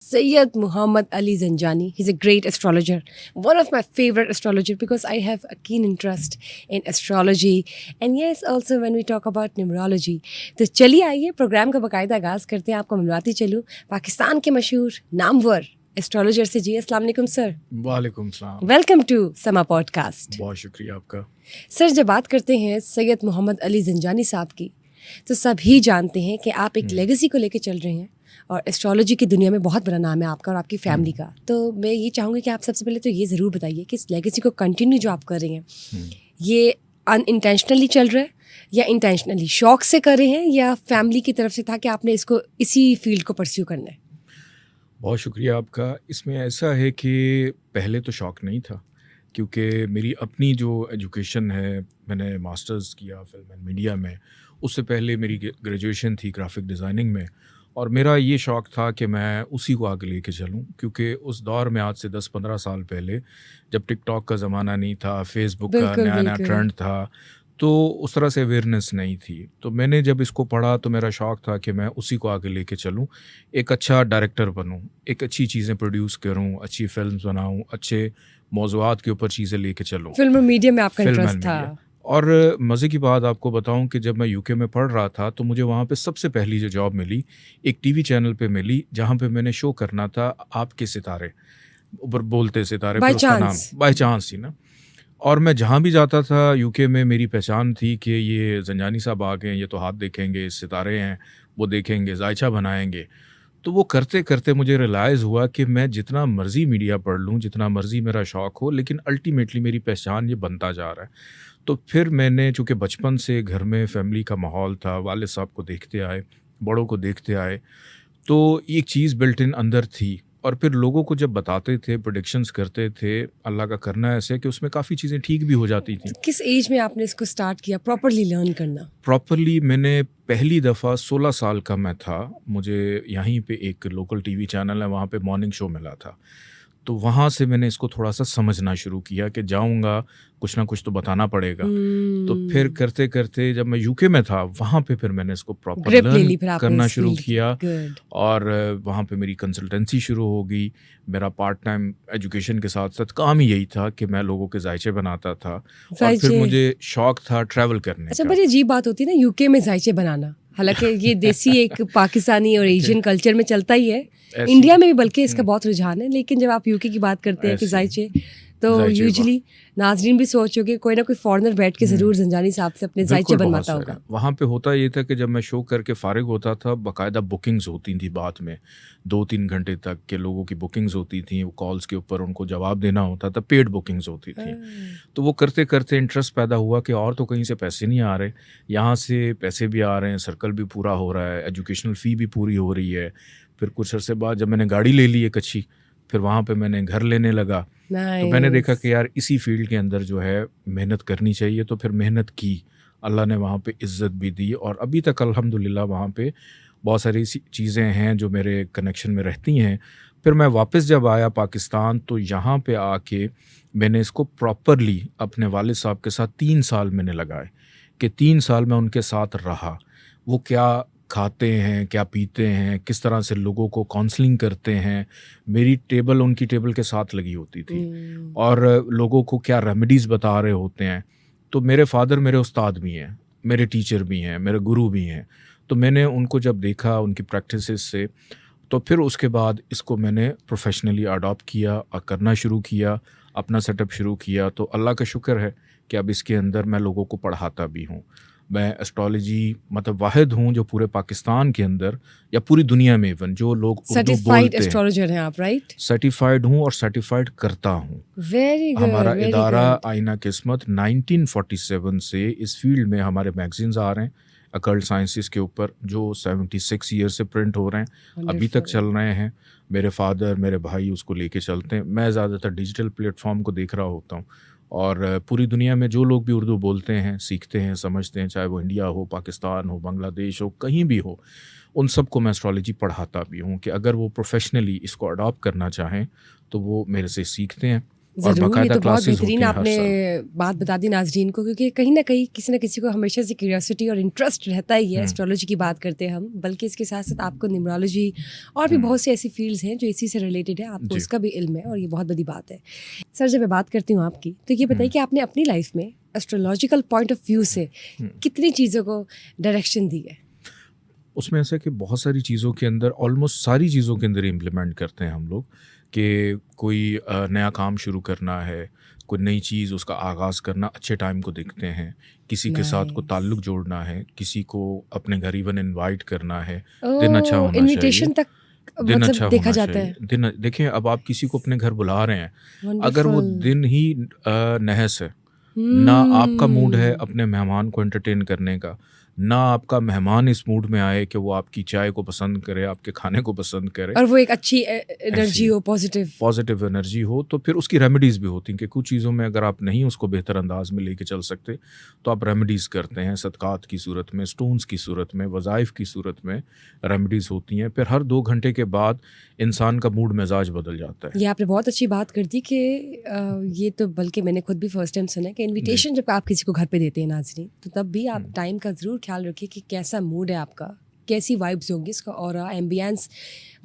Syed Muhammad Ali Zanjani. He's a great astrologer, one of my favorite astrologer because I have a keen interest in astrology and yes, also when we talk about numerology. तो चलिए आइए programme का बाकायदा आगाज़ करते हैं. आपको मिलवाती चलूँ पाकिस्तान के मशहूर नामवर एस्ट्रोलॉजर से. जी अस्सलाम वालेकुम सर. वालेकुम सलाम. वेलकम टू समा पॉडकास्ट. बहुत शुक्रिया आपका. सर जब बात करते हैं सैयद मोहम्मद अली जंजानी साहब की तो सभी जानते हैं कि आप एक लेगेसी को लेकर चल रहे हैं और एस्ट्रोलॉजी की दुनिया में बहुत बड़ा नाम है आपका और आपकी फैमिली का. तो मैं ये चाहूँगी कि आप सबसे पहले तो ये ज़रूर बताइए कि इस लेगेसी को कंटिन्यू जो आप कर रहे हैं ये अनइंटेंशनली चल रहा है या इंटेंशनली शौक से कर रहे हैं या फैमिली की तरफ से था कि आपने इसको इसी फील्ड को परस्यू करना है? बहुत शुक्रिया आपका. इसमें ऐसा है कि पहले तो शौक़ नहीं था क्योंकि मेरी अपनी जो एजुकेशन है, मैंने मास्टर्स किया फिल्म एंड मीडिया में. उससे पहले मेरी ग्रेजुएशन थी ग्राफिक डिज़ाइनिंग में और मेरा ये शौक़ था कि मैं उसी को आगे लेके चलूं क्योंकि उस दौर में आज से 10-15 साल पहले जब टिकटॉक का ज़माना नहीं था, फेसबुक का नया ट्रेंड था, तो उस तरह से अवेयरनेस नहीं थी. तो मैंने जब इसको पढ़ा तो मेरा शौक़ था कि मैं उसी को आगे लेके चलूं, एक अच्छा डायरेक्टर बनूं, एक अच्छी चीज़ें प्रोड्यूस करूं, अच्छी फिल्म्स बनाऊं, अच्छे मौज़ूआत के ऊपर चीज़ें लेके चलूं. फिल्म और मीडिया में आपका इंटरेस्ट था. और मज़े की बात आपको बताऊं कि जब मैं यूके में पढ़ रहा था तो मुझे वहाँ पे सबसे पहली जो जॉब मिली एक टीवी चैनल पे मिली जहाँ पे मैंने शो करना था आपके सितारे, ऊपर बोलते सितारे, फिर उसका नाम बाय चांस ही ना. और मैं जहाँ भी जाता था यूके में मेरी पहचान थी कि ये जंजानी साहब आ गए, ये तो हाथ देखेंगे, सितारे हैं, वो देखेंगे, जायचा बनाएंगे. तो वो करते करते मुझे रियलाइज़ हुआ कि मैं जितना मर्ज़ी मीडिया पढ़ लूँ, जितना मर्ज़ी मेरा शौक़ हो, लेकिन अल्टीमेटली मेरी पहचान ये बनता जा रहा है. तो फिर मैंने चूँकि बचपन से घर में फैमिली का माहौल था, वालिद साहब को देखते आए, बड़ों को देखते आए, तो एक चीज़ बिल्ट इन अंदर थी. और फिर लोगों को जब बताते थे, प्रेडिक्शंस करते थे, अल्लाह का करना ऐसे कि उसमें काफ़ी चीज़ें ठीक भी हो जाती थी. किस एज में आपने इसको स्टार्ट किया प्रॉपरली लर्न करना? प्रॉपरली मैंने पहली दफ़ा 16 साल का मैं था. मुझे यहीं पे एक लोकल टीवी चैनल है, वहाँ पे मॉर्निंग शो मिला था. तो वहाँ से मैंने इसको थोड़ा-सा समझना शुरू किया कि जाऊँगा, कुछ ना कुछ तो बताना पड़ेगा. तो फिर करते-करते जब मैं यूके में था, वहाँ पे फिर मैंने इसको प्रॉपर लर्न करना शुरू किया और वहाँ पे मेरी कंसल्टेंसी शुरू हो गई. मेरा पार्ट टाइम एजुकेशन के साथ-साथ काम ही यही था कि मैं लोगों के जायचे बनाता था और फिर मुझे शौक़ था ट्रैवल करने का. अच्छा, बड़ी अजीब बात होती है ना यूके में जायचे बनाना. हालांकि ये देसी एक पाकिस्तानी और एशियन कल्चर में चलता ही है, इंडिया में भी बल्कि इसका बहुत रुझान है. लेकिन जब आप यूके की बात करते हैं कि जायचे, तो यूजुअली नाजरीन भी सोचोगे कोई ना कोई फॉरेनर बैठ के ज़रूर जंजानी साहब से अपने जायचे बनवाता होगा. वहाँ पे होता ये था कि जब मैं शो करके फारिग होता था, बाकायदा बुकिंग्स होती थी बाद में 2-3 घंटे तक के लोगों की बुकिंग्स होती थी. वो कॉल्स के ऊपर उनको जवाब देना होता था, पेड बुकिंग्स होती थी. तो वो करते करते इंटरेस्ट पैदा हुआ कि और तो कहीं से पैसे नहीं आ रहे, यहाँ से पैसे भी आ रहे हैं, सर्कल भी पूरा हो रहा है, एजुकेशनल फ़ी भी पूरी हो रही है. फिर कुछ अर्से बाद जब मैंने गाड़ी ले ली एक अच्छी, फिर वहाँ पे मैंने घर लेने लगा. तो मैंने देखा कि यार इसी फील्ड के अंदर जो है मेहनत करनी चाहिए. तो फिर मेहनत की, अल्लाह ने वहाँ पे इज़्ज़त भी दी और अभी तक अल्हम्दुलिल्लाह वहाँ पे बहुत सारी चीज़ें हैं जो मेरे कनेक्शन में रहती हैं. फिर मैं वापस जब आया पाकिस्तान तो यहाँ पे आके मैंने इसको प्रॉपरली अपने वालिद साहब के साथ 3 साल मैंने लगाए कि 3 साल मैं उनके साथ रहा. वो क्या खाते हैं, क्या पीते हैं, किस तरह से लोगों को काउंसलिंग करते हैं. मेरी टेबल उनकी टेबल के साथ लगी होती थी और लोगों को क्या रेमेडीज़ बता रहे होते हैं. तो मेरे फादर मेरे उस्ताद भी हैं, मेरे टीचर भी हैं, मेरे गुरु भी हैं. तो मैंने उनको जब देखा उनकी प्रैक्टिसेस से, तो फिर उसके बाद इसको मैंने प्रोफेशनली अडॉप्ट किया और करना शुरू किया, अपना सेटअप शुरू किया. तो अल्लाह का शुक्र है कि अब इसके अंदर मैं लोगों को पढ़ाता भी हूँ. मैं एस्ट्रोलॉजी मतलब वाहिद हूँ जो पूरे पाकिस्तान के अंदर या पूरी दुनिया में इवन जो लोग उर्दू बोलते हैं, एस्ट्रोलॉजर हैं आप, राइट? सर्टिफाइड हूँ और सर्टिफाइड करता हूँ. Very good. हमारा इदारा आईना किस्मत 1947 से इस फील्ड में हमारे मैगजीन्स आ रहे हैं अकल्ट साइंसिस के ऊपर जो 76 ईयर से प्रिंट हो रहे हैं, अभी तक चल रहे हैं. मेरे फादर मेरे भाई उसको लेके चलते हैं. मैं ज़्यादातर डिजिटल प्लेटफॉर्म को देख रहा होता हूँ और पूरी दुनिया में जो लोग भी उर्दू बोलते हैं, सीखते हैं, समझते हैं, चाहे वो इंडिया हो, पाकिस्तान हो, बांग्लादेश हो, कहीं भी हो, उन सबको मैं एस्ट्रोलॉजी पढ़ाता भी हूँ कि अगर वो प्रोफेशनली इसको अडॉप्ट करना चाहें तो वो मेरे से सीखते हैं. और ज़रूर, ये बाकायदा तो बहुत क्लासेस होती बेहतरीन हैं हर आपने साल। बात बता दी नाज़रीन को, क्योंकि कहीं न कहीं किसी न किसी को हमेशा से क्यूरियोसिटी और इंटरेस्ट रहता ही है। एस्ट्रोलॉजी की बात करते हैं हम, बल्कि इसके साथ-साथ आपको न्यूमरोलॉजी और भी बहुत सी ऐसी फ़ील्ड्स हैं जो इसी से रिलेटेड है, आपको जी। उसका भी इल्म है और ये बहुत बड़ी बात है। सर, जब मैं बात करती हूँ आपकी, तो ये बताइए कि आपने अपनी लाइफ़ में एस्ट्रोलॉजिकल पॉइंट ऑफ व्यू से कितनी चीज़ों को डायरेक्शन दी है? उसमें ऐसा है कि बहुत सारी चीज़ों के अंदर, ऑलमोस्ट सारी चीज़ों के अंदर इम्प्लीमेंट करते हैं हम लोग, कि कोई नया काम शुरू करना है, कोई नई चीज़ उसका आगाज़ करना, अच्छे टाइम को देखते हैं, किसी के साथ को नाइस। ताल्लुक़ जोड़ना है, किसी को अपने घर इवन इनवाइट करना है, दिन अच्छा ओह! होना चाहिए, इन्विटेशन तक दिन मतलब अच्छा देखा होना जाता चाहिए। है। दिन देखिए, अब आप किसी को अपने घर बुला रहे हैं, अगर वो वंडरफुल। दिन ही नहस है, ना आपका मूड है हम्म। अपने मेहमान को एंटरटेन करने का, ना आपका मेहमान इस मूड में आए कि वो आपकी चाय को पसंद करे, आपके खाने को पसंद करे, और वो एक अच्छी ऐसी एनर्जी हो, पॉजिटिव। पॉजिटिव एनर्जी हो, तो फिर उसकी रेमेडीज़ भी होती हैं कि कुछ चीज़ों में अगर आप नहीं उसको बेहतर अंदाज में लेके चल सकते, तो आप रेमेडीज़ करते हैं, सदक़ात की सूरत में, स्टोन्स की सूरत में, वज़ाइफ की सूरत में रेमेडीज़ होती हैं। फिर हर 2 घंटे के बाद इंसान का मूड मिज़ाज बदल जाता है। ये आपने बहुत अच्छी बात कर दी कि ये तो बल्कि मैंने खुद भी फर्स्ट टाइम सुना है कि जी। इनविटेशन जब आप किसी को घर पे देते हैं नाज़रीन, तो तब भी आप हुँ। टाइम का ज़रूर ख्याल रखिए कि कैसा मूड है आपका, कैसी वाइब्स होंगी, इसका ऑरा, एम्बियंस,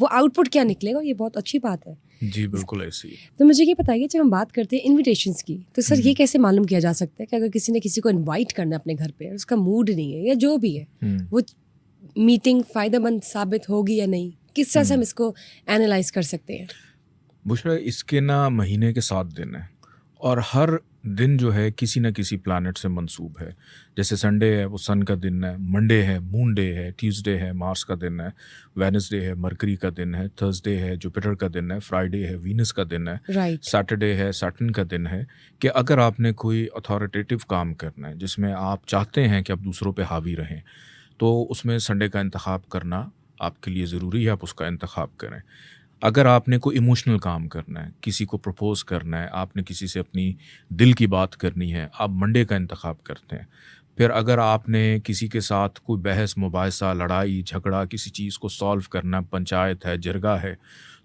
वो आउटपुट क्या निकलेगा, ये बहुत अच्छी बात है। जी, बिल्कुल ऐसे ही। तो मुझे ये बताइए, जब हम बात करते हैं इनविटेशंस की, तो सर ये कैसे मालूम किया जा सकता है कि अगर किसी ने किसी को इनवाइट करना है अपने घर पे और उसका मूड नहीं है या जो भी है, हुँ। वो मीटिंग फ़ायदेमंद साबित होगी या नहीं? किस तरह से हम इसको एनालाइज़ कर सकते हैं? बुशरा, इसके ना महीने के 7 दिन हैं और हर दिन जो है किसी न किसी प्लैनेट से मंसूब है। जैसे संडे है वो सन का दिन है, मंडे है मून डे है, ट्यूसडे है मार्स का दिन है, वेडनेसडे है मरकरी का दिन है, थर्सडे है जुपिटर का दिन है, फ्राइडे है वीनस का दिन है, राइट। सैटरडे है सैटर्न का दिन है। कि अगर आपने कोई अथॉरिटेटिव काम करना है जिसमें आप चाहते हैं कि आप दूसरों पे हावी रहें, तो उसमें संडे का इंतखाब करना आपके लिए ज़रूरी है, आप उसका इंतखाब करें। अगर आपने कोई इमोशनल काम करना है, किसी को प्रपोज़ करना है, आपने किसी से अपनी दिल की बात करनी है, आप मंडे का इंतखाब करते हैं। फिर अगर आपने किसी के साथ कोई बहस मुबाहिसा, लड़ाई, झगड़ा, किसी चीज़ को सॉल्व करना, पंचायत है, जिरगा है,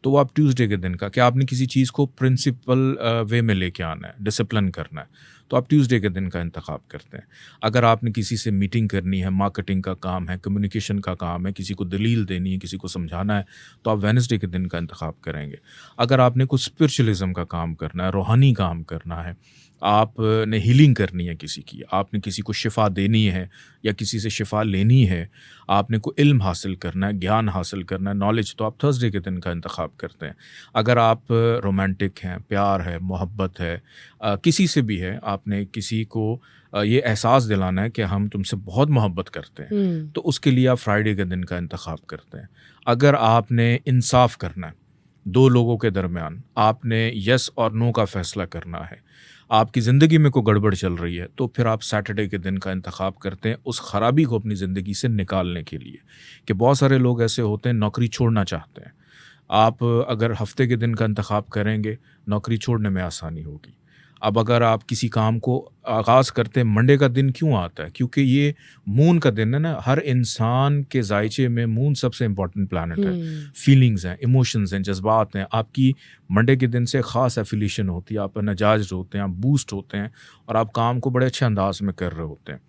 तो वो आप ट्यूसडे के दिन का, कि आपने किसी चीज़ को प्रिंसिपल वे में लेके आना है, डिसिप्लिन करना है, तो आप ट्यूसडे के दिन का इंतखाब करते हैं। अगर आपने किसी से मीटिंग करनी है, मार्केटिंग का काम है, कम्युनिकेशन का काम है, किसी को दलील देनी है, किसी को समझाना है, तो आप वेडनेसडे के दिन का इंतखाब करेंगे। अगर आपने कुछ स्पिरिचुअलिज़्म का काम करना है, रूहानी काम करना है, आपने हीलिंग करनी है किसी की, आपने किसी को शिफ़ा देनी है या किसी से शिफ़ा लेनी है, आपने कोई इल्म हासिल करना है, ज्ञान हासिल करना है, नॉलेज, तो आप थर्सडे के दिन का इंतखाब करते हैं। अगर आप रोमांटिक हैं, प्यार है, मोहब्बत है, किसी से भी है, आपने किसी को ये एहसास दिलाना है कि हम तुमसे बहुत मोहब्बत करते हैं, हुँ। तो उसके लिए आप फ्राइडे के दिन का इंतखाब करते हैं। अगर आपने इंसाफ करना है 2 लोगों के दरमियान, आपने यस और नो का फ़ैसला करना है, आपकी ज़िंदगी में कोई गड़बड़ चल रही है, तो फिर आप सैटरडे के दिन का इंतखाब करते हैं उस ख़राबी को अपनी ज़िंदगी से निकालने के लिए। कि बहुत सारे लोग ऐसे होते हैं नौकरी छोड़ना चाहते हैं। आप अगर हफ़्ते के दिन का इंतखाब करेंगे, नौकरी छोड़ने में आसानी होगी। अब अगर आप किसी काम को आगाज़ करते हैं, मंडे का दिन क्यों आता है? क्योंकि ये मून का दिन है ना, हर इंसान के ज़ायचे में मून सबसे इम्पोर्टेंट प्लैनेट है। हुँ। फीलिंग्स हैं, इमोशंस हैं, जज़्बात हैं, आपकी मंडे के दिन से ख़ास एफ़िलिएशन होती है, आप एनर्जाइज़्ड होते हैं, आप बूस्ट होते हैं और आप काम को बड़े अच्छे अंदाज़ में कर रहे होते हैं।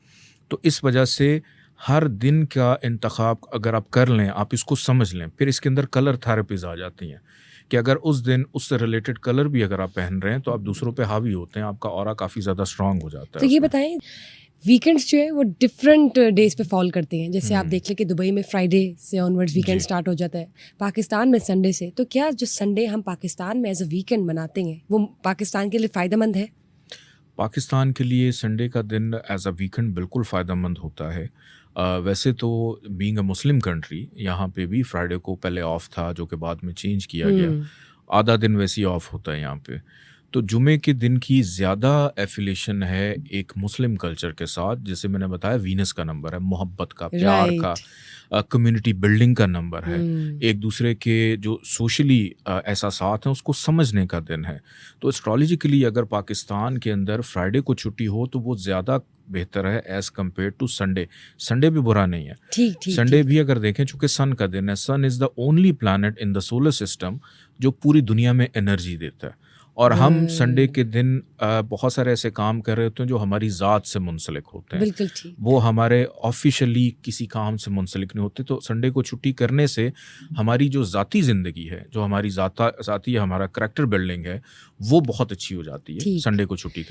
तो इस वजह से हर दिन का इंतखाब अगर आप कर लें, आप इसको समझ लें, फिर इसके अंदर कलर थेरेपीज़ आ जाती हैं कि अगर उस दिन उससे रिलेटेड कलर भी अगर आप पहन रहे हैं, तो आप दूसरों पे हावी होते हैं, आपका ऑरा काफ़ी ज़्यादा स्ट्रॉन्ग हो जाता तो है ये उसमें। बताएं, वीकेंड्स जो है वो डिफरेंट डेज पे फॉल करते हैं। जैसे आप हुँ। देख लें कि दुबई में फ्राइडे से ऑनवर्ड्स वीकेंड जी। स्टार्ट हो जाता है, पाकिस्तान में संडे से। तो क्या जो संडे हम पाकिस्तान में एज अ वीकेंड मनाते हैं, वो पाकिस्तान के लिए फ़ायदेमंद है? पाकिस्तान के लिए संडे का दिन एज़ अ वीकेंड बिल्कुल फ़ायदेमंद होता है। वैसे तो बीइंग अ मुस्लिम कंट्री, यहाँ पे भी फ्राइडे को पहले ऑफ था, जो कि बाद में चेंज किया गया। हुँ। आधा दिन वैसे ही ऑफ होता है यहाँ पे। तो जुमे के दिन की ज़्यादा एफ़िलिएशन है एक मुस्लिम कल्चर के साथ, जैसे मैंने बताया वीनस का नंबर है, मोहब्बत का, प्यार का, राइट। कम्युनिटी बिल्डिंग का नंबर है, हुँ। एक दूसरे के जो सोशली एहसासात हैं उसको समझने का दिन है। तो एस्ट्रोलॉजिकली अगर पाकिस्तान के अंदर फ्राइडे को छुट्टी हो तो वो ज़्यादा बेहतर है as compared to Sunday. Sunday भी बुरा नहीं है। ठीक, ठीक, संडे ठीक। भी अगर देखें, चूँकि सन का दिन है, sun is the only planet in the solar system जो पूरी दुनिया में एनर्जी देता है और हम संडे के दिन बहुत सारे ऐसे काम कर रहे होते हैं जो हमारी ज़ात से मुंसलिक होते हैं, बिल्कुल ठीक। वो हमारे ऑफिशियली किसी काम से मुंसलिक नहीं होते। तो संडे को छुट्टी करने से हमारी जो ज़ाती ज़िंदगी है, जो हमारी ज़ाती हमारा करैक्टर बिल्डिंग है, वो बहुत अच्छी हो जाती है ठीक। संडे को छुट्टी करने